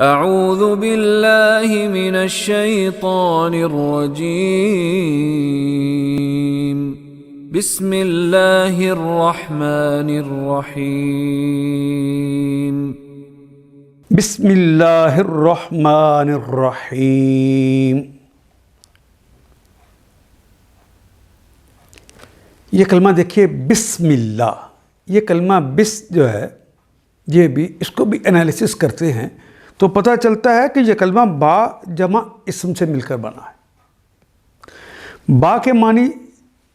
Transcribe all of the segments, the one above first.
اعوذ باللہ من الشیطان الرجیم بسم اللہ الرحمن الرحیم بسم اللہ الرحمن الرحیم۔ یہ کلمہ دیکھیے بسم اللہ، یہ کلمہ بس جو ہے یہ بھی اس کو بھی انالیسس کرتے ہیں تو پتہ چلتا ہے کہ یہ کلمہ با جمع اسم سے مل کر بنا ہے۔ با کے معنی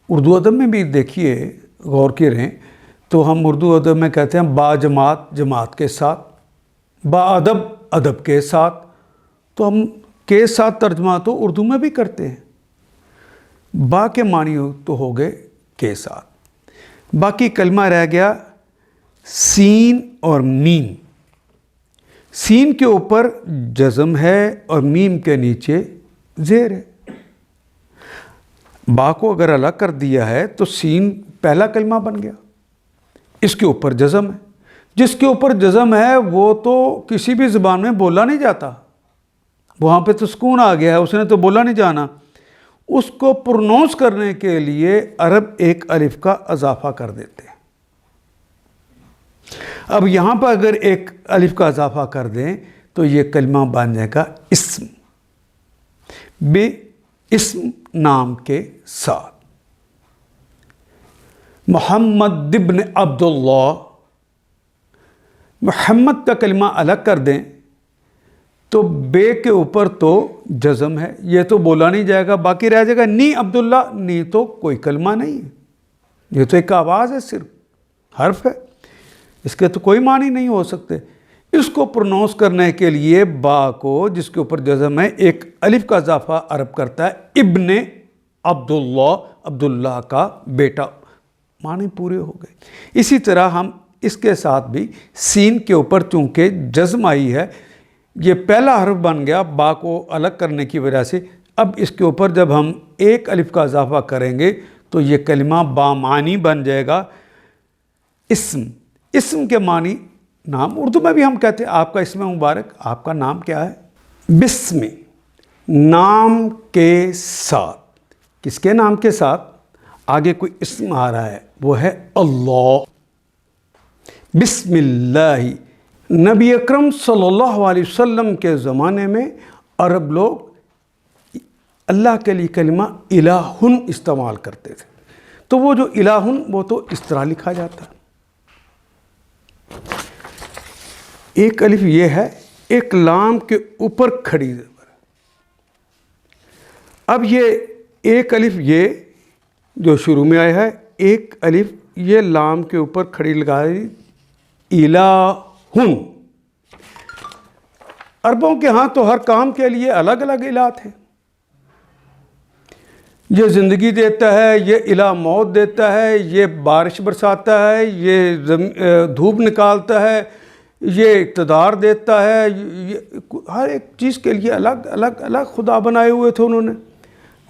اردو ادب میں بھی دیکھیے، غور کریں تو ہم اردو ادب میں کہتے ہیں با جماعت، جماعت کے ساتھ، با ادب، ادب کے ساتھ، تو ہم کے ساتھ ترجمہ تو اردو میں بھی کرتے ہیں۔ با کے معنی تو ہو گئے کے ساتھ، باقی کلمہ رہ گیا سین اور میم۔ سین کے اوپر جزم ہے اور میم کے نیچے زیر ہے۔ با کو اگر الگ کر دیا ہے تو سین پہلا کلمہ بن گیا، اس کے اوپر جزم ہے۔ جس کے اوپر جزم ہے وہ تو کسی بھی زبان میں بولا نہیں جاتا، وہاں پہ تو سکون آ گیا ہے، اس نے تو بولا نہیں جانا۔ اس کو پرونونس کرنے کے لیے عرب ایک الف کا اضافہ کر دیتے ہیں۔ اب یہاں پر اگر ایک الف کا اضافہ کر دیں تو یہ کلمہ بن جائے گا اسم، بے اسم نام کے ساتھ۔ محمد ابن عبداللہ، محمد کا کلمہ الگ کر دیں تو بے کے اوپر تو جزم ہے، یہ تو بولا نہیں جائے گا، باقی رہ جائے گا نی عبداللہ۔ نی تو کوئی کلمہ نہیں ہے، یہ تو ایک آواز ہے، صرف حرف ہے، اس کے تو کوئی معنی نہیں ہو سکتے۔ اس کو پرونونس کرنے کے لیے با کو، جس کے اوپر جزم ہے، ایک الف کا اضافہ عرب کرتا ہے ابن عبداللہ، عبداللہ کا بیٹا، معنی پورے ہو گئے۔ اسی طرح ہم اس کے ساتھ بھی سین کے اوپر چونکہ جزم آئی ہے، یہ پہلا حرف بن گیا با کو الگ کرنے کی وجہ سے۔ اب اس کے اوپر جب ہم ایک الف کا اضافہ کریں گے تو یہ کلمہ بامعنی بن جائے گا اسم۔ اسم کے معنی نام، اردو میں بھی ہم کہتے ہیں آپ کا اسم مبارک، آپ کا نام کیا ہے؟ بسم، نام کے ساتھ۔ کس کے نام کے ساتھ؟ آگے کوئی اسم آ رہا ہے، وہ ہے اللہ۔ بسم اللہ۔ نبی اکرم صلی اللہ علیہ وسلم کے زمانے میں عرب لوگ اللہ کے لیے کلمہ الہن استعمال کرتے تھے، تو وہ جو الہن وہ تو اس طرح لکھا جاتا ہے، ایک الف یہ ہے، ایک لام کے اوپر کھڑی زبر۔ اب یہ ایک الف یہ جو شروع میں آیا ہے، ایک الف یہ لام کے اوپر کھڑی لگائی، الہن۔ عربوں کے ہاں تو ہر کام کے لیے الگ الگ الہ تھے، یہ زندگی دیتا ہے، یہ الہ موت دیتا ہے، یہ بارش برساتا ہے، یہ دھوپ نکالتا ہے، یہ اقتدار دیتا ہے، ہر ایک چیز کے لیے الگ الگ الگ خدا بنائے ہوئے تھے انہوں نے۔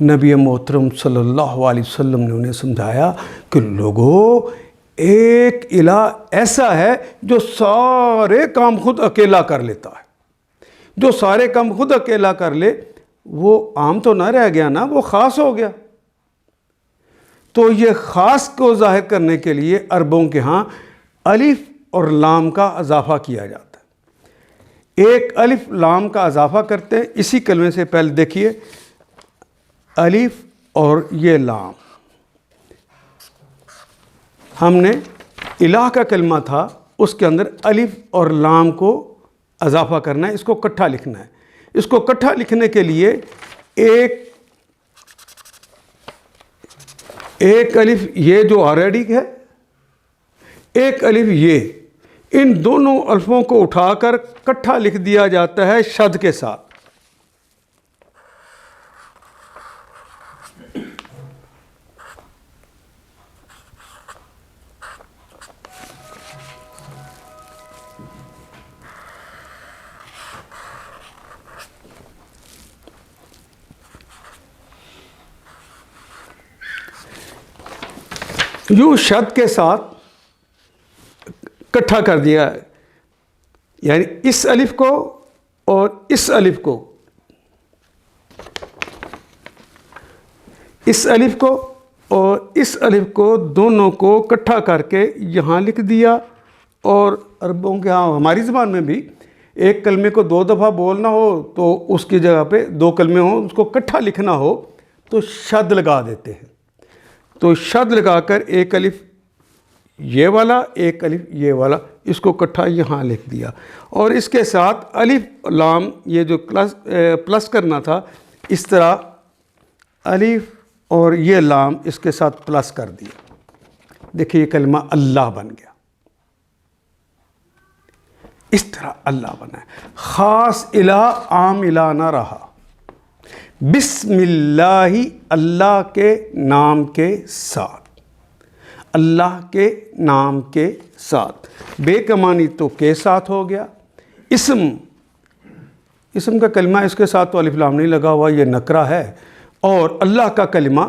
نبی محترم صلی اللہ علیہ وسلم نے انہیں سمجھایا کہ لوگوں، ایک الہ ایسا ہے جو سارے کام خود اکیلا کر لیتا ہے۔ جو سارے کام خود اکیلا کر لے وہ عام تو نہ رہ گیا نا، وہ خاص ہو گیا۔ تو یہ خاص کو ظاہر کرنے کے لیے عربوں کے ہاں الف اور لام کا اضافہ کیا جاتا ہے۔ ایک الف لام کا اضافہ کرتے ہیں، اسی کلمے سے پہلے دیکھیے الف اور یہ لام، ہم نے الہ کا کلمہ تھا، اس کے اندر الف اور لام کو اضافہ کرنا ہے، اس کو اکٹھا لکھنا ہے۔ اس کو اکٹھا لکھنے کے لیے ایک الف یہ جو آلریڈی ہے، ایک الف یہ، ان دونوں الفوں کو اٹھا کر اکٹھا لکھ دیا جاتا ہے شد کے ساتھ۔ یوں شد کے ساتھ اکٹھا کر دیا، یعنی اس الف کو اور اس الف کو اور اس الف کو دونوں کو اکٹھا کر کے یہاں لکھ دیا. اور عربوں کے ہاں ہماری زبان میں بھی ایک کلمے کو 2 دفعہ بولنا ہو تو اس کی جگہ پہ 2 کلمے ہوں، اس کو اکٹھا لکھنا ہو تو شد لگا دیتے ہیں. تو شد لگا کر ایک الف یہ والا، ایک الف یہ والا، اس کو اکٹھا یہاں لکھ دیا. اور اس کے ساتھ الف لام یہ جو پلس کرنا تھا، اس طرح الف اور یہ لام اس کے ساتھ پلس کر دیا. دیکھیے یہ کلمہ اللہ بن گیا. اس طرح اللہ بنا ہے. خاص الہ عام الہ نہ رہا. بسم اللہ، اللہ کے نام کے ساتھ، اللہ کے نام کے ساتھ. بے کا معنی تو کے ساتھ ہو گیا. اسم کا کلمہ اس کے ساتھ تو الف لام نہیں لگا ہوا، یہ نکرہ ہے. اور اللہ کا کلمہ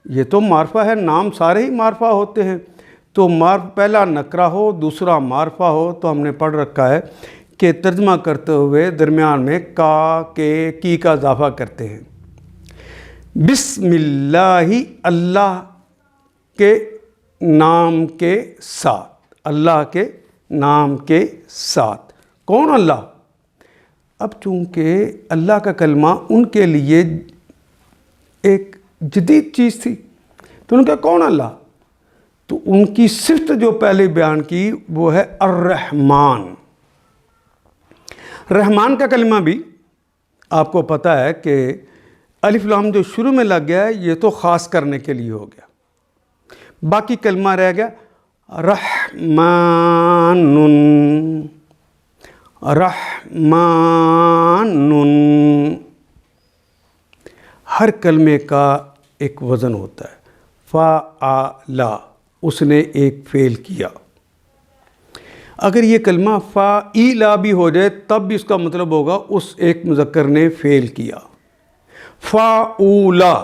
یہ تو معرفہ ہے. نام سارے ہی معرفہ ہوتے ہیں. تو پہلا نکرہ ہو، دوسرا معرفہ ہو. تو ہم نے پڑھ رکھا ہے کہ ترجمہ کرتے ہوئے درمیان میں کا، کے، کی کا اضافہ کرتے ہیں. بسم اللہ، اللہ کے نام کے ساتھ، اللہ کے نام کے ساتھ. کون اللہ؟ اب چونکہ اللہ کا کلمہ ان کے لیے ایک جدید چیز تھی تو انہوں نے کہا کون اللہ؟ تو ان کی صفت جو پہلے بیان کی وہ ہے الرحمن. رحمان کا کلمہ بھی آپ کو پتہ ہے کہ الف لام جو شروع میں لگ گیا ہے یہ تو خاص کرنے کے لیے ہو گیا. باقی کلمہ رہ گیا رحمان، رحمان. ہر کلمے کا ایک وزن ہوتا ہے. فعل، اس نے ایک فعل کیا. اگر یہ کلمہ فعیل بھی ہو جائے تب بھی اس کا مطلب ہوگا اس ایک مذکر نے فعل کیا. فعولا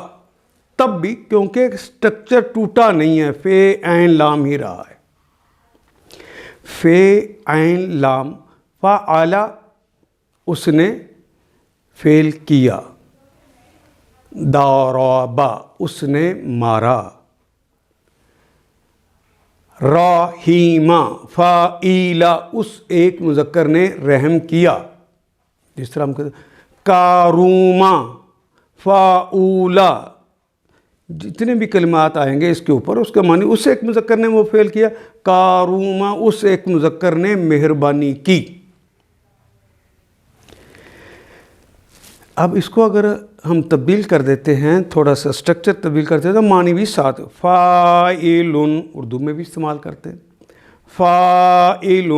تب بھی، کیونکہ سٹرکچر ٹوٹا نہیں ہے، فے عین لام ہی رہا ہے. فے عین لام. فعلا اس نے فعل کیا. ضربا اس نے مارا. رحیمہ فعیلا اس ایک مذکر نے رحم کیا. جس طرح ہم کہتے ہیں کاروما فعولا. جتنے بھی کلمات آئیں گے اس کے اوپر اس کا معنی اس ایک مذکر نے وہ فعل کیا. کاروما اس ایک مذکر نے مہربانی کی. اب اس کو اگر ہم تبدیل کر دیتے ہیں، تھوڑا سا سٹرکچر تبدیل کرتے ہیں تو معنی بھی ساتھ. فاعل اردو میں بھی استعمال کرتے ہیں. فاعل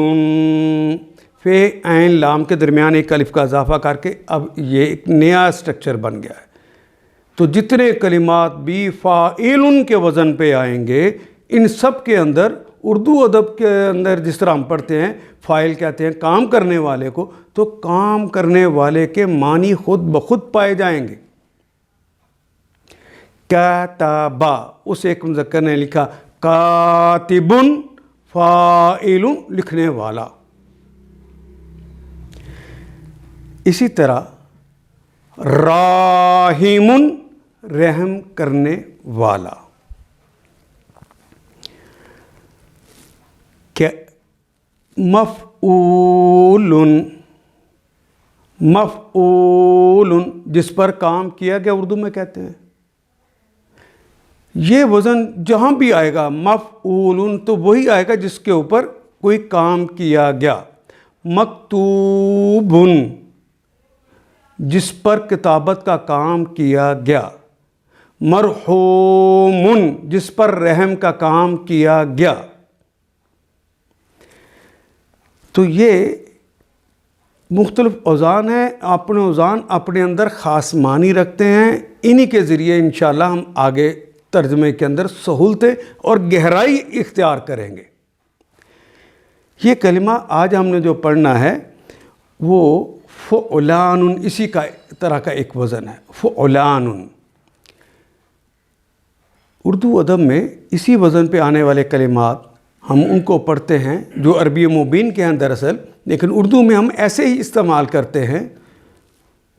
فے عین لام کے درمیان ایک الف کا اضافہ کر کے اب یہ ایک نیا سٹرکچر بن گیا ہے. تو جتنے کلمات بھی فاعل کے وزن پہ آئیں گے ان سب کے اندر اردو ادب کے اندر جس طرح ہم پڑھتے ہیں فاعل کہتے ہیں کام کرنے والے کو، تو کام کرنے والے کے معنی خود بخود پائے جائیں گے. کاتبا اس ایک مذکر نے لکھا. کاتبن فاعل لکھنے والا. اسی طرح راحم رحم کرنے والا. مفعول مفعول جس پر کام کیا گیا اردو میں کہتے ہیں. یہ وزن جہاں بھی آئے گا مفعول تو وہی آئے گا جس کے اوپر کوئی کام کیا گیا. مکتوب جس پر کتابت کا کام کیا گیا. مرحوم جس پر رحم کا کام کیا گیا. تو یہ مختلف اوزان ہیں. اپنے اوزان اپنے اندر خاص معنی رکھتے ہیں. انہی کے ذریعے انشاءاللہ ہم آگے ترجمے کے اندر سہولتیں اور گہرائی اختیار کریں گے. یہ کلمہ آج ہم نے جو پڑھنا ہے وہ فعلان اسی کا طرح کا ایک وزن ہے. فعلان اردو ادب میں اسی وزن پہ آنے والے کلمات ہم ان کو پڑھتے ہیں جو عربی مبین کے ہیں دراصل لیکن اردو میں ہم ایسے ہی استعمال کرتے ہیں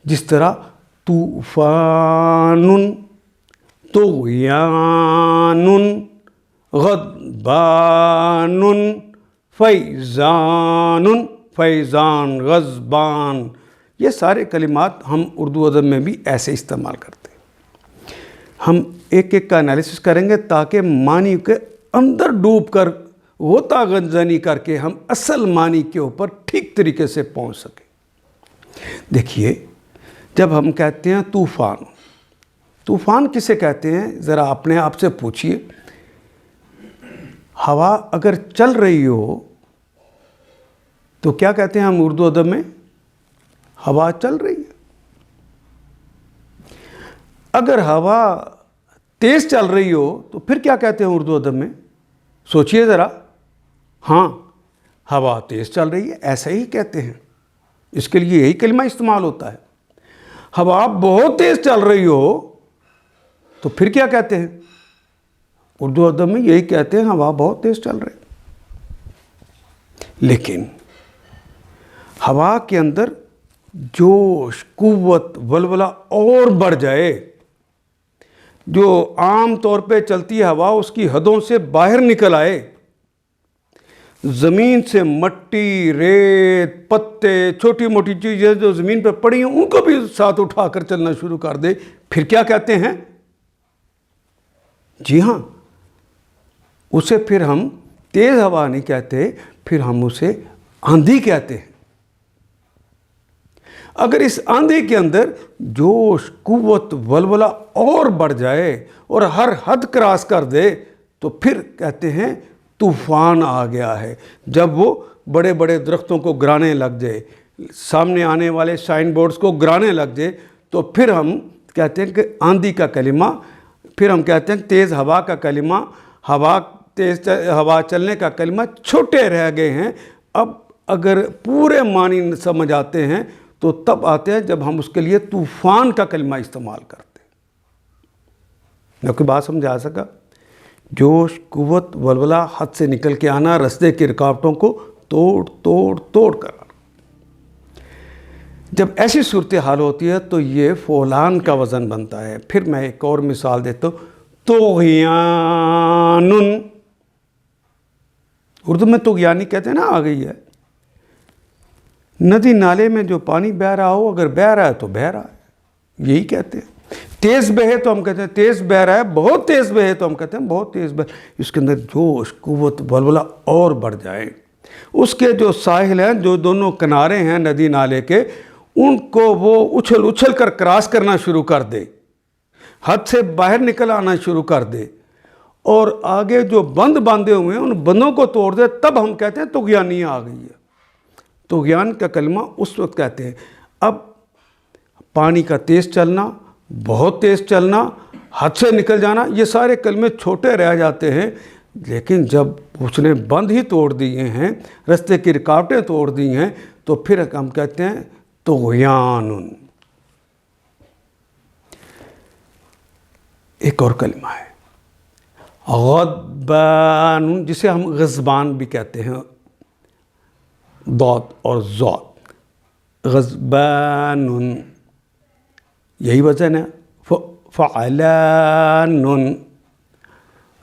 جس طرح طوفان، طغیان، غضبان، فیضان، فیضان، غضبان، یہ سارے کلمات ہم اردو ادب میں بھی ایسے استعمال کرتے ہیں۔ ہم ایک ایک کا انالیسس کریں گے تاکہ معنی کے اندر ڈوب کر غوطہ گنجانی کر کے ہم اصل معنی کے اوپر ٹھیک طریقے سے پہنچ سکیں۔ دیکھیے، جب ہم کہتے ہیں طوفان، طوفان کسے کہتے ہیں ذرا اپنے آپ سے پوچھئے۔ ہوا اگر چل رہی ہو تو کیا کہتے ہیں ہم اردو ادب میں؟ ہوا چل رہی ہے۔ اگر ہوا تیز چل رہی ہو تو پھر کیا کہتے ہیں اردو ادب میں؟ سوچئے ذرا۔ ہاں، ہوا تیز چل رہی ہے، ایسا ہی کہتے ہیں، اس کے لیے یہی کلمہ استعمال ہوتا ہے۔ ہوا بہت تیز چل رہی ہو تو پھر کیا کہتے ہیں؟ اردو ادب میں یہی کہتے ہیں، ہوا بہت تیز چل رہی ہے۔ لیکن ہوا کے اندر جوش، قوت، ولولہ اور بڑھ جائے، جو عام طور پہ چلتی ہوا اس کی حدوں سے باہر نکل آئے، زمین سے مٹی، ریت، پتے، چھوٹی موٹی چیزیں جو زمین پہ پڑی ہیں ان کو بھی ساتھ اٹھا کر چلنا شروع کر دے، پھر کیا کہتے ہیں؟ جی ہاں، اسے پھر ہم تیز ہوا نہیں کہتے، پھر ہم اسے آندھی کہتے ہیں۔ اگر اس آندھی کے اندر جوش، قوت، ولولہ اور بڑھ جائے اور ہر حد کراس کر دے تو پھر کہتے ہیں طوفان آ گیا ہے۔ جب وہ بڑے بڑے درختوں کو گرانے لگ جائے، سامنے آنے والے سائن بورڈز کو گرانے لگ جائے، تو پھر ہم کہتے ہیں کہ آندھی کا کلمہ، پھر ہم کہتے ہیں تیز ہوا کا کلمہ، تیز ہوا چلنے کا کلمہ چھوٹے رہ گئے ہیں۔ اب اگر پورے معنی سمجھ آتے ہیں تو تب آتے ہیں جب ہم اس کے لیے طوفان کا کلمہ استعمال کرتے ہیں۔ میں کوئی بات سمجھ آ سکا؟ جوش، قوت، ولولہ، حد سے نکل کے آنا، رستے کی رکاوٹوں کو توڑ کر آنا۔ جب ایسی صورتحال ہوتی ہے تو یہ فعلان کا وزن بنتا ہے۔ پھر میں ایک اور مثال دیتا ہوں، طغیان، اردو میں طغیانی کہتے ہیں نا، آ گئی ہے۔ ندی نالے میں جو پانی بہہ رہا ہو، اگر بہہ رہا ہے تو بہہ رہا ہے، یہی کہتے ہیں۔ تیز بہے تو ہم کہتے ہیں تیز بہہ رہا ہے، بہت تیز بہے تو ہم کہتے ہیں بہت تیز بہے۔ اس کے اندر جوش، قوت، ولولہ اور بڑھ جائے، اس کے جو ساحل ہیں، جو دونوں کنارے ہیں ندی نالے کے، ان کو وہ اچھل کر کراس کرنا شروع کر دے، حد سے باہر نکل آنا شروع کر دے، اور آگے جو بند باندھے ہوئے ہیں ان بندوں کو توڑ دے، تب ہم کہتے ہیں طغیانی آ گئی ہے۔ طغیان کا کلمہ اس وقت کہتے ہیں۔ اب پانی کا تیز چلنا، بہت تیز چلنا، حد سے نکل جانا، یہ سارے کلمے چھوٹے رہ جاتے ہیں، لیکن جب اس نے بند ہی توڑ دیے ہیں، رستے کی رکاوٹیں توڑ دی ہیں، تو پھر ہم کہتے ہیں طغیان۔ ایک اور کلمہ ہے غضبان، جسے ہم غضبان بھی کہتے ہیں، ضاد اور ضاد، غضبان، یہی وزن ہے، فعلان،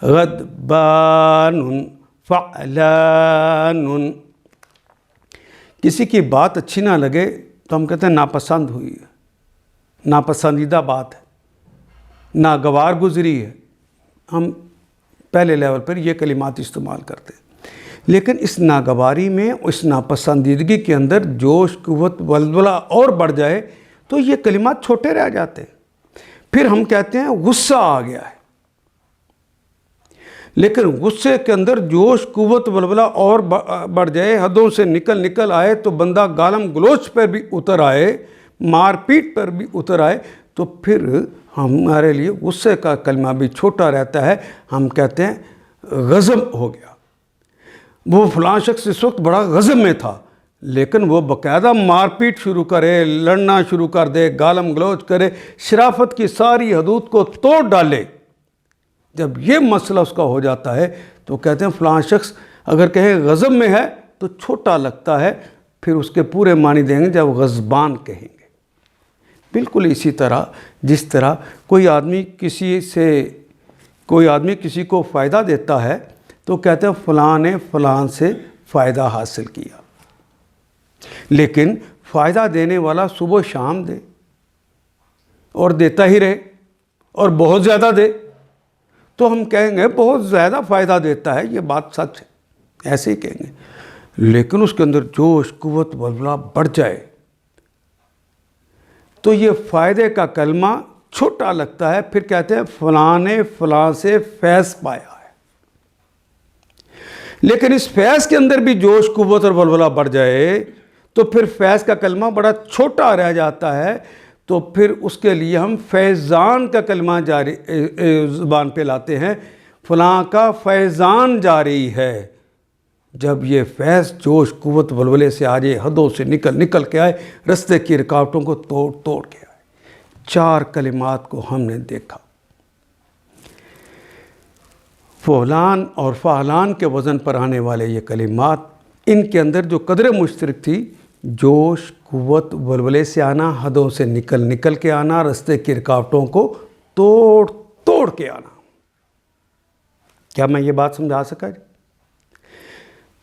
غضبان، فعلان۔ کسی کی بات اچھی نہ لگے تو ہم کہتے ہیں ناپسند ہوئی ہے، ناپسندیدہ بات ہے، ناگوار گزری ہے، ہم پہلے لیول پر یہ کلمات استعمال کرتے ہیں۔ لیکن اس ناگواری میں، اس ناپسندیدگی کے اندر جوش، قوت، ولولہ اور بڑھ جائے تو یہ کلمات چھوٹے رہ جاتے ہیں۔ پھر ہم کہتے ہیں غصہ آ گیا ہے، لیکن غصے کے اندر جوش، قوت، ولولہ اور بڑھ جائے، حدوں سے نکل آئے تو بندہ گالم گلوچ پر بھی اتر آئے، مار پیٹ پر بھی اتر آئے، تو پھر ہمارے لیے غصے کا کلمہ بھی چھوٹا رہتا ہے۔ ہم کہتے ہیں غضب ہو گیا، وہ فلاں شخص اس وقت بڑا غضب میں تھا، لیکن وہ باقاعدہ مار پیٹ شروع کرے، لڑنا شروع کر دے، گالم گلوچ کرے، شرافت کی ساری حدود کو توڑ ڈالے۔ جب یہ مسئلہ اس کا ہو جاتا ہے تو کہتے ہیں فلاں شخص اگر کہیں غضب میں ہے تو چھوٹا لگتا ہے، پھر اس کے پورے معنی دیں گے جب غضبان کہیں گے۔ بالکل اسی طرح جس طرح کوئی آدمی کسی کو فائدہ دیتا ہے تو کہتے ہیں فلاں نے فلاں سے فائدہ حاصل کیا، لیکن فائدہ دینے والا صبح شام دے اور دیتا ہی رہے اور بہت زیادہ دے تو ہم کہیں گے بہت زیادہ فائدہ دیتا ہے، یہ بات سچ ہے، ایسے ہی کہیں گے۔ لیکن اس کے اندر جوش، قوت، ولولہ بڑھ جائے تو یہ فائدے کا کلمہ چھوٹا لگتا ہے، پھر کہتے ہیں فلاں نے فلاں سے فیض پایا ہے۔ لیکن اس فیض کے اندر بھی جوش، قوت اور ولولہ بڑھ جائے تو پھر فیض کا کلمہ بڑا چھوٹا رہ جاتا ہے، تو پھر اس کے لیے ہم فیضان کا کلمہ جاری زبان پہ لاتے ہیں، فلاں کا فیضان جاری ہے۔ جب یہ فیض جوش، قوت، ولولے سے آ جائے، حدوں سے نکل کے آئے، رستے کی رکاوٹوں کو توڑ کے آئے۔ 4 کلمات کو ہم نے دیکھا، فعلان اور فعلان کے وزن پر آنے والے یہ کلمات، ان کے اندر جو قدر مشترک تھی، جوش، قوت، ولولے سے آنا، حدوں سے نکل کے آنا، رستے کی رکاوٹوں کو توڑ کے آنا۔ کیا میں یہ بات سمجھا سکا جی؟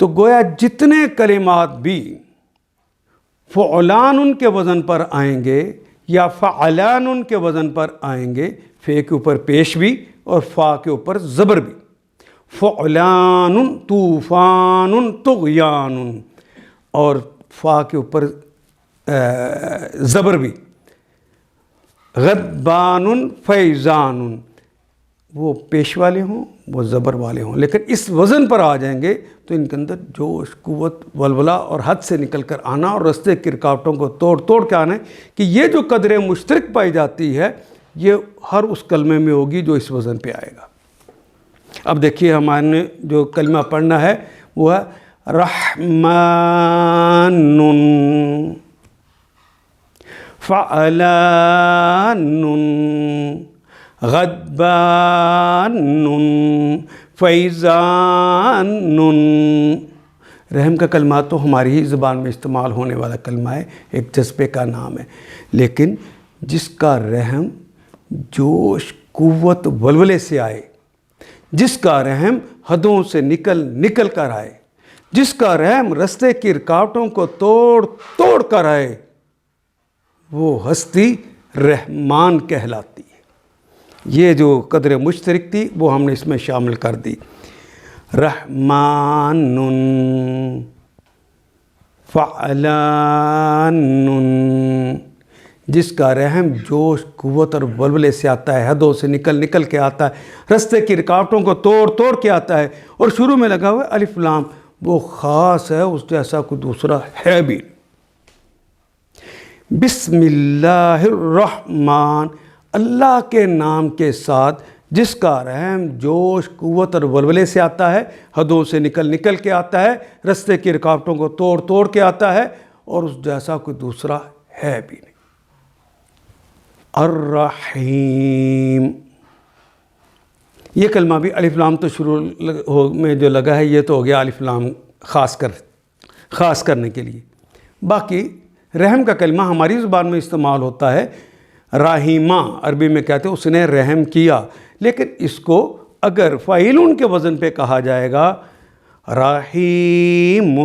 تو گویا جتنے کلمات بھی فعلان ان کے وزن پر آئیں گے یا فعلان ان کے وزن پر آئیں گے، فے کے اوپر پیش بھی اور فا کے اوپر زبر بھی، فعلان طوفان طغیان، اور فا کے اوپر زبر بھی، غضبان فیضان، وہ پیش والے ہوں وہ زبر والے ہوں، لیکن اس وزن پر آ جائیں گے تو ان کے اندر جوش، قوت، ولولہ اور حد سے نکل کر آنا اور رستے کی رکاوٹوں کو توڑ کے آنا ہے کہ یہ جو قدر مشترک پائی جاتی ہے یہ ہر اس کلمے میں ہوگی جو اس وزن پہ آئے گا۔ اب دیکھیے ہمارے نے جو کلمہ پڑھنا ہے وہ ہے رحمان، فعلان، غضبان، فیضان۔ رحم کا کلمہ تو ہماری ہی زبان میں استعمال ہونے والا کلمہ ہے، ایک جذبے کا نام ہے، لیکن جس کا رحم جوش، قوت، ولولے سے آئے، جس کا رحم حدوں سے نکل کر آئے، جس کا رحم رستے کی رکاوٹوں کو توڑ کر آئے، وہ ہستی رحمان کہلاتی ہے۔ یہ جو قدر مشترک تھی وہ ہم نے اس میں شامل کر دی۔ رحمان، فعلان، جس کا رحم جوش، قوت اور ولولے سے آتا ہے، حدوں سے نکل کے آتا ہے، رستے کی رکاوٹوں کو توڑ کے آتا ہے، اور شروع میں لگا ہوا ہے الف لام، وہ خاص ہے، اس جیسا کوئی دوسرا ہے بھی۔ بسم اللہ الرحمن، اللہ کے نام کے ساتھ جس کا رحم جوش، قوت اور ولولے سے آتا ہے، حدوں سے نکل کے آتا ہے، رستے کی رکاوٹوں کو توڑ کے آتا ہے، اور اس جیسا کوئی دوسرا ہے بھی نہیں۔ الرحیم، یہ کلمہ بھی الف لام تو شروع میں جو لگا ہے یہ تو ہو گیا الف لام خاص کرنے کے لیے۔ باقی رحم کا کلمہ ہماری زبان میں استعمال ہوتا ہے راہیمہ، عربی میں کہتے ہیں اس نے رحم کیا، لیکن اس کو اگر فاعلون کے وزن پہ کہا جائے گا رحیم،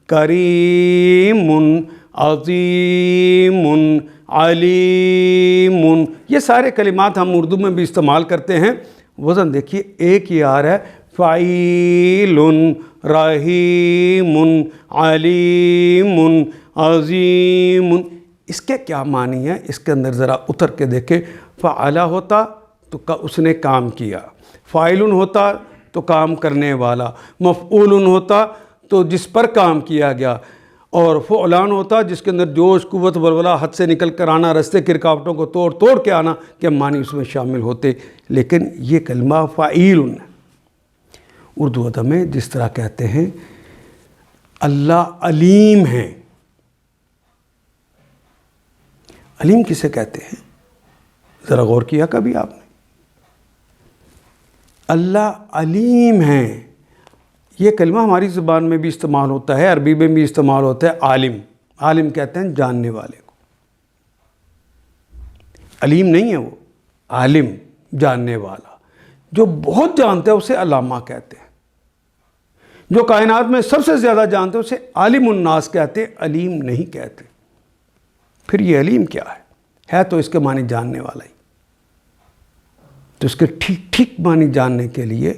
کریم، عظیم، علیم، یہ سارے کلمات ہم اردو میں بھی استعمال کرتے ہیں۔ وزن دیکھیے ایک ہی آ رہا ہے، فعیل، رحیم، علیم، عظیم۔ اس کے کیا معنی ہے؟ اس کے اندر ذرا اتر کے دیکھیں۔ فعلا ہوتا تو اس نے کام کیا، فاعل ہوتا تو کام کرنے والا، مفعول ہوتا تو جس پر کام کیا گیا، اور فعلان ہوتا جس کے اندر جوش، قوت، ولولہ، حد سے نکل کر آنا، رستے کی رکاوٹوں کو توڑ کے آنا کے معنی اس میں شامل ہوتے۔ لیکن یہ کلمہ فاعل ہے۔ اردو ادب میں جس طرح کہتے ہیں اللہ علیم ہے، علیم کسے کہتے ہیں؟ ذرا غور کیا کبھی آپ نے؟ اللہ علیم ہے، یہ کلمہ ہماری زبان میں بھی استعمال ہوتا ہے، عربی میں بھی استعمال ہوتا ہے۔ عالم، عالم کہتے ہیں جاننے والے کو، علیم نہیں ہے وہ، عالم جاننے والا، جو بہت جانتا ہے اسے علامہ کہتے ہیں، جو کائنات میں سب سے زیادہ جانتے ہیں اسے عالم الناس کہتے ہیں، علیم نہیں کہتے۔ پھر یہ علیم کیا ہے تو اس کے معنی جاننے والا ہی۔ تو اس کے ٹھیک ٹھیک معنی جاننے کے لیے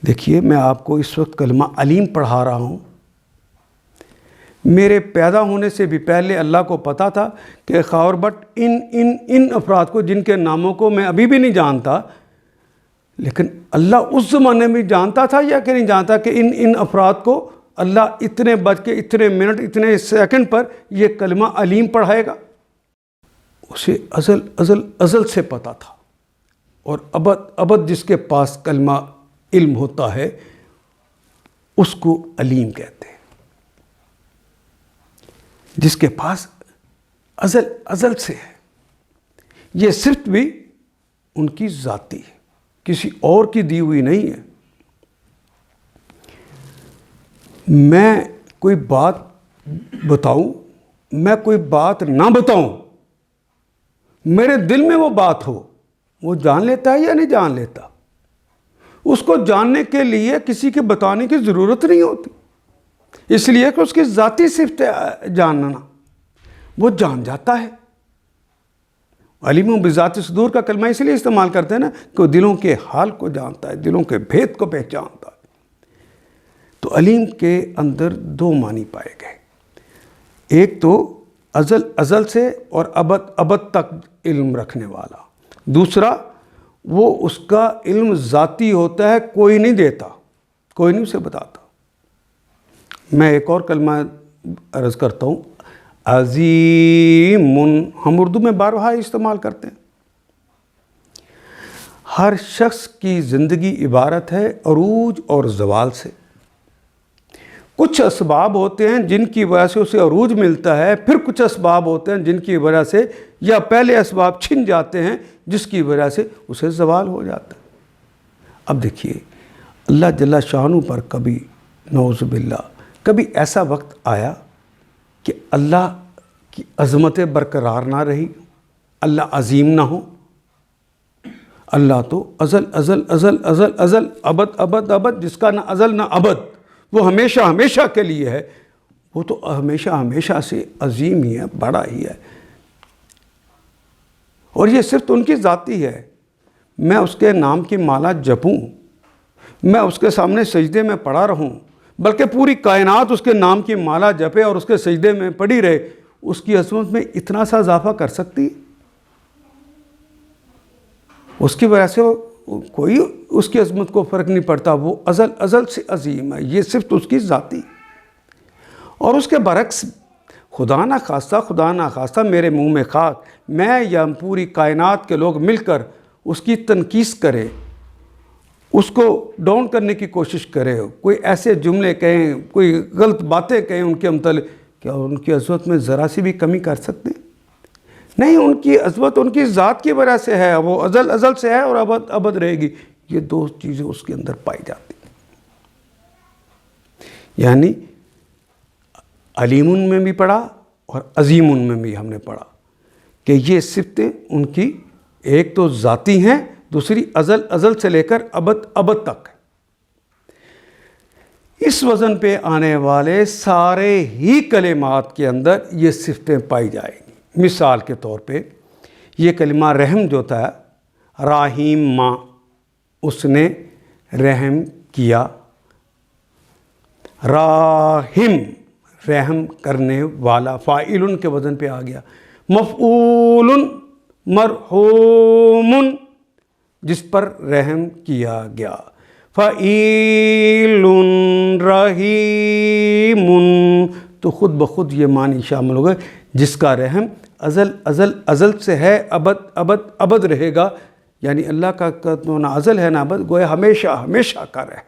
دیکھیے، میں آپ کو اس وقت کلمہ علیم پڑھا رہا ہوں۔ میرے پیدا ہونے سے بھی پہلے اللہ کو پتا تھا کہ خاور بٹ ان افراد کو جن کے ناموں کو میں ابھی بھی نہیں جانتا، لیکن اللہ اس زمانے میں جانتا تھا یا کہ نہیں جانتا کہ ان افراد کو اللہ اتنے بج کے اتنے منٹ اتنے سیکنڈ پر یہ کلمہ علیم پڑھائے گا۔ اسے ازل سے پتا تھا، اور ابد جس کے پاس کلمہ علم ہوتا ہے اس کو علیم کہتے ہیں، جس کے پاس ازل سے ہے۔ یہ صرف بھی ان کی ذاتی ہے، کسی اور کی دی ہوئی نہیں ہے۔ میں کوئی بات بتاؤں، میں کوئی بات نہ بتاؤں، میرے دل میں وہ بات ہو، وہ جان لیتا ہے یا نہیں جان لیتا؟ اس کو جاننے کے لیے کسی کے بتانے کی ضرورت نہیں ہوتی، اس لیے کہ اس کی ذاتی صفت جاننا، وہ جان جاتا ہے۔ علیم بذات صدور کا کلمہ اس لیے استعمال کرتے ہیں نا کہ وہ دلوں کے حال کو جانتا ہے، دلوں کے بھید کو پہچانتا ہے۔ تو علیم کے اندر دو معنی پائے گئے، ایک تو ازل سے اور ابد تک علم رکھنے والا، دوسرا وہ اس کا علم ذاتی ہوتا ہے، کوئی نہیں دیتا، کوئی نہیں اسے بتاتا۔ میں ایک اور کلمہ عرض کرتا ہوں، عظیم، ہم اردو میں بارہا استعمال کرتے ہیں۔ ہر شخص کی زندگی عبارت ہے عروج اور زوال سے۔ کچھ اسباب ہوتے ہیں جن کی وجہ سے اسے عروج ملتا ہے، پھر کچھ اسباب ہوتے ہیں جن کی وجہ سے یا پہلے اسباب چھن جاتے ہیں جس کی وجہ سے اسے زوال ہو جاتا ہے۔ اب دیکھیے، اللہ جل شانہ پر کبھی نعوذ باللہ کبھی ایسا وقت آیا کہ اللہ کی عظمت برقرار نہ رہی، اللہ عظیم نہ ہو؟ اللہ تو ازل ابد، جس کا نہ ازل نہ ابد، وہ ہمیشہ ہمیشہ کے لیے ہے، وہ تو ہمیشہ سے عظیم ہی ہے، بڑا ہی ہے، اور یہ صرف ان کی ذاتی ہے۔ میں اس کے نام کی مالا جپوں، میں اس کے سامنے سجدے میں پڑا رہوں، بلکہ پوری کائنات اس کے نام کی مالا جپے اور اس کے سجدے میں پڑی رہے، اس کی عظمت میں اتنا سا اضافہ کر سکتی ہے؟ اس کی وجہ سے کوئی اس کی عظمت کو فرق نہیں پڑتا، وہ ازل سے عظیم ہے، یہ صرف اس کی ذاتی۔ اور اس کے برعکس خدا نہ خواستہ میرے منہ میں خاک، میں یا پوری کائنات کے لوگ مل کر اس کی تنقیص کرے، اس کو ڈاؤن کرنے کی کوشش کرے، کوئی ایسے جملے کہیں، کوئی غلط باتیں کہیں ان کے متعلق، کیا ان کی عظمت میں ذرا سی بھی کمی کر سکتے ہیں؟ نہیں، ان کی عظمت ان کی ذات کی وجہ سے ہے، وہ ازل سے ہے اور ابد رہے گی۔ یہ دو چیزیں اس کے اندر پائی جاتی ہیں۔ یعنی علیم میں بھی پڑھا اور عظیم میں بھی ہم نے پڑھا کہ یہ صفتیں ان کی ایک تو ذاتی ہیں، دوسری ازل سے لے کر ابد تک ہے۔ اس وزن پہ آنے والے سارے ہی کلمات کے اندر یہ صفتیں پائی جائیں گی۔ مثال کے طور پہ یہ کلمہ رحم جو تھا، راہیم ماں، اس نے رحم کیا، راہم رحم کرنے والا، فاعل کے وزن پہ آ گیا، مفعول مرحوم جس پر رحم کیا گیا، فعیل رحیم، تو خود بخود یہ معنی شامل ہو گئے، جس کا رحم ازل سے ہے، ابد رہے گا۔ یعنی اللہ کا نہ ازل ہے نہ ابد، گویا ہمیشہ کا رحم،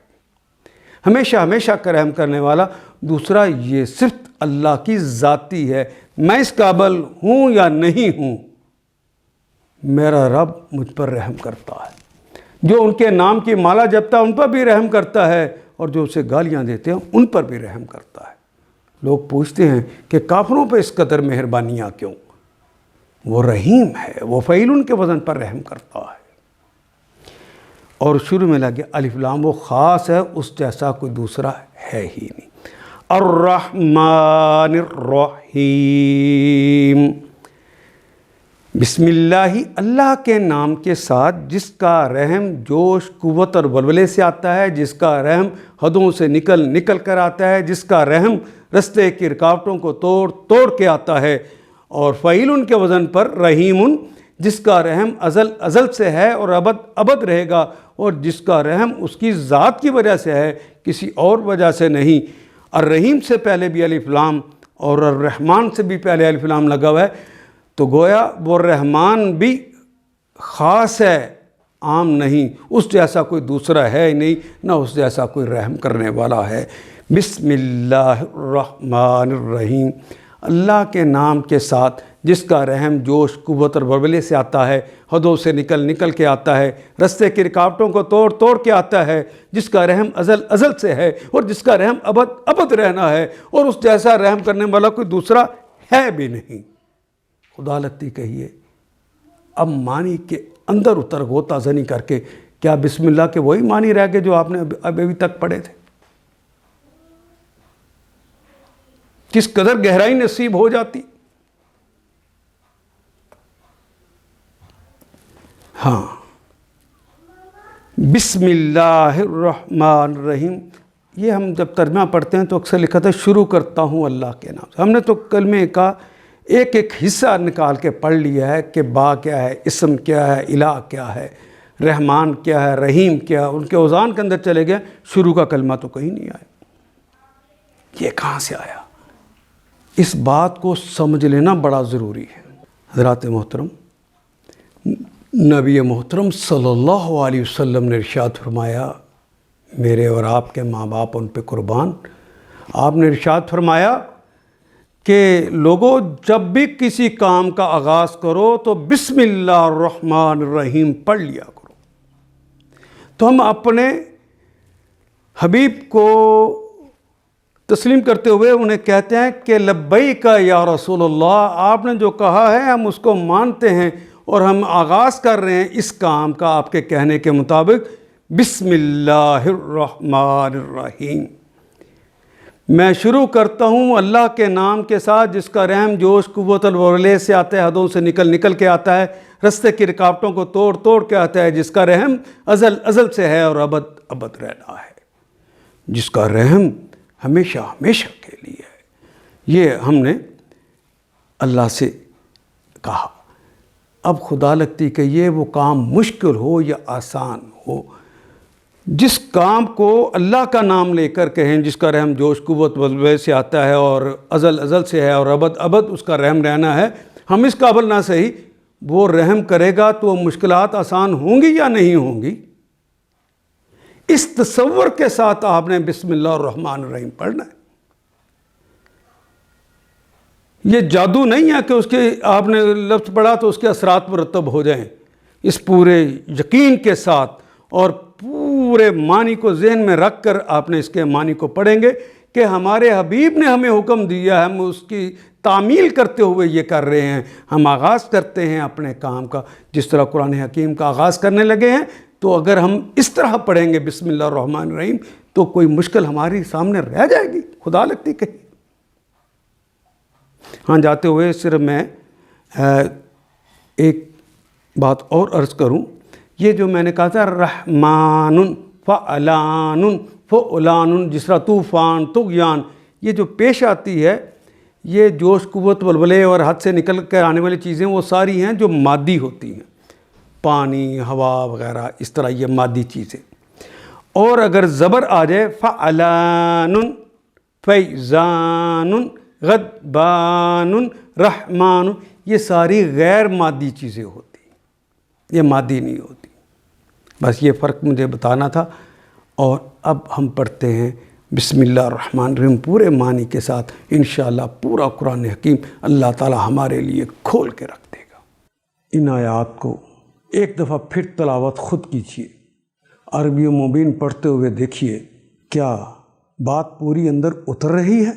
ہمیشہ کا رحم کرنے والا۔ دوسرا، یہ صرف اللہ کی ذاتی ہے، میں اس قابل ہوں یا نہیں ہوں، میرا رب مجھ پر رحم کرتا ہے، جو ان کے نام کی مالا جپتا ہے ان پر بھی رحم کرتا ہے، اور جو اسے گالیاں دیتے ہیں ان پر بھی رحم کرتا ہے۔ لوگ پوچھتے ہیں کہ کافروں پہ اس قدر مہربانیاں کیوں؟ وہ رحیم ہے، وہ فعیل کے وزن پر رحم کرتا ہے۔ اور شروع میں لگے الف لام، وہ خاص ہے، اس جیسا کوئی دوسرا ہے ہی نہیں۔ الرحمن الرحیم، بسم اللہ، اللہ کے نام کے ساتھ جس کا رحم جوش، قوت اور ولولے سے آتا ہے، جس کا رحم حدوں سے نکل کر آتا ہے، جس کا رحم رستے کی رکاوٹوں کو توڑ کے آتا ہے، اور فعیل کے وزن پر رحیم، جس کا رحم ازل سے ہے اور ابد رہے گا، اور جس کا رحم اس کی ذات کی وجہ سے ہے، کسی اور وجہ سے نہیں۔ الرحیم سے پہلے بھی الف لام اور الرحمن سے بھی پہلے الف لام لگا ہوا ہے، تو گویا وہ رحمان بھی خاص ہے، عام نہیں، اس جیسا کوئی دوسرا ہے ہی نہیں، نہ اس جیسا کوئی رحم کرنے والا ہے۔ بسم اللہ الرحمن الرحیم، اللہ کے نام کے ساتھ جس کا رحم جوش، قوت اور ولولے سے آتا ہے، حدوں سے نکل کے آتا ہے، رستے کی رکاوٹوں کو توڑ کے آتا ہے، جس کا رحم ازل سے ہے اور جس کا رحم ابد رہنا ہے، اور اس جیسا رحم کرنے والا کوئی دوسرا ہے بھی نہیں۔ خدا لگتی کہیے، اب معنی کے اندر اتر غوطہ زنی کر کے، کیا بسم اللہ کے وہی معنی رہ گئے جو آپ نے ابھی تک پڑھے تھے؟ کس قدر گہرائی نصیب ہو جاتی۔ ہاں، بسم اللہ الرحمن الرحیم، یہ ہم جب ترجمہ پڑھتے ہیں تو اکثر لکھا تھا شروع کرتا ہوں اللہ کے نام سے۔ ہم نے تو کلمے کا ایک حصہ نکال کے پڑھ لیا ہے کہ با کیا ہے، اسم کیا ہے، الہ کیا ہے، رحمان کیا ہے، رحیم کیا ہے، ان کے اوزان کے اندر چلے گئے، شروع کا کلمہ تو کہیں نہیں آیا۔ یہ کہاں سے آیا؟ اس بات کو سمجھ لینا بڑا ضروری ہے۔ حضرات محترم، نبی محترم صلی اللہ علیہ وسلم نے ارشاد فرمایا، میرے اور آپ کے ماں باپ ان پہ قربان، آپ نے ارشاد فرمایا کہ لوگوں جب بھی کسی کام کا آغاز کرو تو بسم اللہ الرحمن الرحیم پڑھ لیا کرو۔ تو ہم اپنے حبیب کو تسلیم کرتے ہوئے انہیں کہتے ہیں کہ لبیک یا رسول اللہ، آپ نے جو کہا ہے ہم اس کو مانتے ہیں، اور ہم آغاز کر رہے ہیں اس کام کا آپ کے کہنے کے مطابق، بسم اللہ الرحمن الرحیم۔ میں شروع کرتا ہوں اللہ کے نام کے ساتھ جس کا رحم جوش، قوت الولے سے آتا ہے، حدوں سے نکل کے آتا ہے، رستے کی رکاوٹوں کو توڑ کے آتا ہے، جس کا رحم ازل سے ہے اور ابد رہنا ہے، جس کا رحم ہمیشہ کے لیے ہے۔ یہ ہم نے اللہ سے کہا۔ اب خدا لگتی کہ یہ وہ کام مشکل ہو یا آسان ہو، جس کام کو اللہ کا نام لے کر کہیں، جس کا رحم جوش، قوت ولولے سے آتا ہے اور ازل سے ہے اور ابد اس کا رحم رہنا ہے، ہم اس قابل نہ صحیح، وہ رحم کرے گا تو مشکلات آسان ہوں گی یا نہیں ہوں گی؟ اس تصور کے ساتھ آپ نے بسم اللہ الرحمن الرحیم پڑھنا ہے۔ یہ جادو نہیں ہے کہ اس کے آپ نے لفظ پڑھا تو اس کے اثرات مرتب ہو جائیں۔ اس پورے یقین کے ساتھ اور پورے معنی کو ذہن میں رکھ کر آپ نے اس کے معنی کو پڑھیں گے کہ ہمارے حبیب نے ہمیں حکم دیا ہے، ہم اس کی تعمیل کرتے ہوئے یہ کر رہے ہیں۔ ہم آغاز کرتے ہیں اپنے کام کا جس طرح قرآن حکیم کا آغاز کرنے لگے ہیں، تو اگر ہم اس طرح پڑھیں گے بسم اللہ الرحمن الرحیم تو کوئی مشکل ہماری سامنے رہ جائے گی؟ خدا لگتی کہیں۔ ہاں، جاتے ہوئے صرف میں ایک بات اور عرض کروں، یہ جو میں نے کہا تھا رحمان فعلان فعلان، جس طرح طوفان، طغیان، یہ جو پیش آتی ہے، یہ جوش، قوت، ولولے اور حد سے نکل کر آنے والی چیزیں وہ ساری ہیں جو مادی ہوتی ہیں، پانی، ہوا وغیرہ، اس طرح یہ مادی چیزیں۔ اور اگر زبر آ جائے فعلان، فیضان، غضبان، رحمان، یہ ساری غیر مادی چیزیں ہوتی ہیں، یہ مادی نہیں ہوتی۔ بس یہ فرق مجھے بتانا تھا۔ اور اب ہم پڑھتے ہیں بسم اللہ الرحمن الرحیم پورے معنی کے ساتھ، انشاءاللہ پورا قرآن حکیم اللہ تعالی ہمارے لیے کھول کے رکھ دے گا۔ ان آیات کو ایک دفعہ پھر تلاوت خود کیجیے، عربی و مبین پڑھتے ہوئے دیکھیے کیا بات پوری اندر اتر رہی ہے؟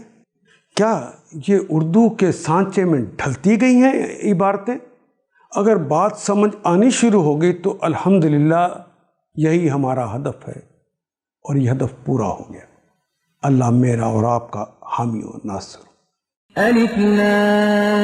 کیا یہ اردو کے سانچے میں ڈھلتی گئی ہیں عبارتیں؟ اگر بات سمجھ آنی شروع ہوگی تو الحمدللہ یہی ہمارا ہدف ہے، اور یہ ہدف پورا ہو گیا۔ اللہ میرا اور آپ کا حامی و ناصر۔ الف لام